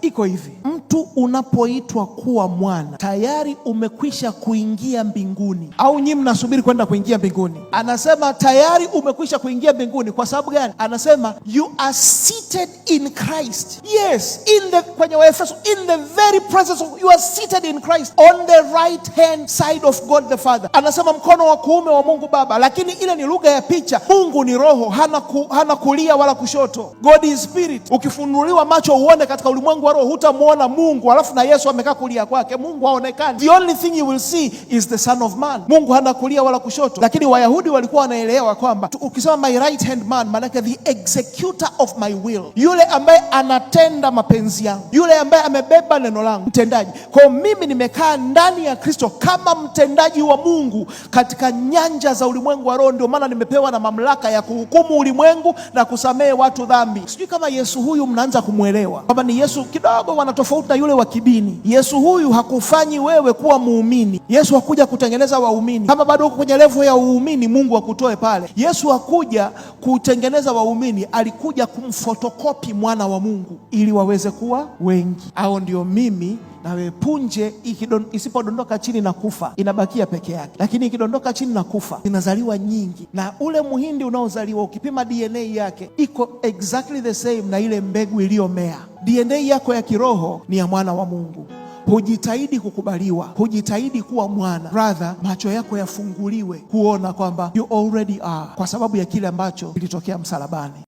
iko hivi: mtu unapoitwa kuwa mwana tayari umekwisha kuingia mbinguni. Au nyinyi mnasubiri kwenda kuingia mbinguni? Anasema tayari umekwisha kuingia mbinguni. Kwa sababu gani? Anasema you are seated in Christ. Yes, kwenye Waefeso, in the very presence of, you are seated in Christ on the right hand side of God the Father. Anasema mkono wa kuume wa Mungu Baba, lakini ile ni lugha ya picha. Mungu ni roho, hana kulia wala kushoto. God is spirit. Ukifunuliwa macho uone katika ulimwengu wa roho, hutamuona Mungu alafu na Yesu amekaa kulia kwake. Mungu haonekani. The only thing you will see is the Son of Man. Mungu hana kulia wala kushoto. Lakini Wayahudi walikuwa wanaelewa kwamba ukisema my right hand man, maana the executor of my will, yule ambaye anatenda mapenzi yangu, yule ambaye amebeba neno langu, mtendaji. Kwa mimi nimekaa ndani ya Kristo kama mtendaji wa Mungu katika nyanja za ulimwengu wa roho. Ndio maana nimepewa na mamlaka ya kuhukumu ulimwengu na kusamehe watu dhambi. Sijui kama Yesu huyu mnaanza kumwelewa kwamba ni Yesu kidogo wana tofauti na yule wa kidini. Yesu huyu hakufanyi wewe kuwa muumini. Yesu hakuja kutengeneza waumini. Kama bado uko kwenye level ya uumini, Mungu akutoe pale. Yesu hakuja kutengeneza waumini, alikuja kumfotokopi mwana wa Mungu ili waweze kuwa wengi. Hao ndio mimi na wewe. Punje isipodondoka chini na kufa inabakia peke yake, lakini ikidondoka chini na kufa inazaliwa nyingi. Na ule muhindi unaozaliwa ukipima DNA yake iko exactly the same na ile mbegu iliyomea. DNA yako ya kiroho ni ya mwana wa Mungu. Hujitahidi kukubaliwa, hujitahidi kuwa mwana. Rather, macho yako yafunguliwe kuona kwamba you already are, kwa sababu ya kile ambacho kilitokea msalabani.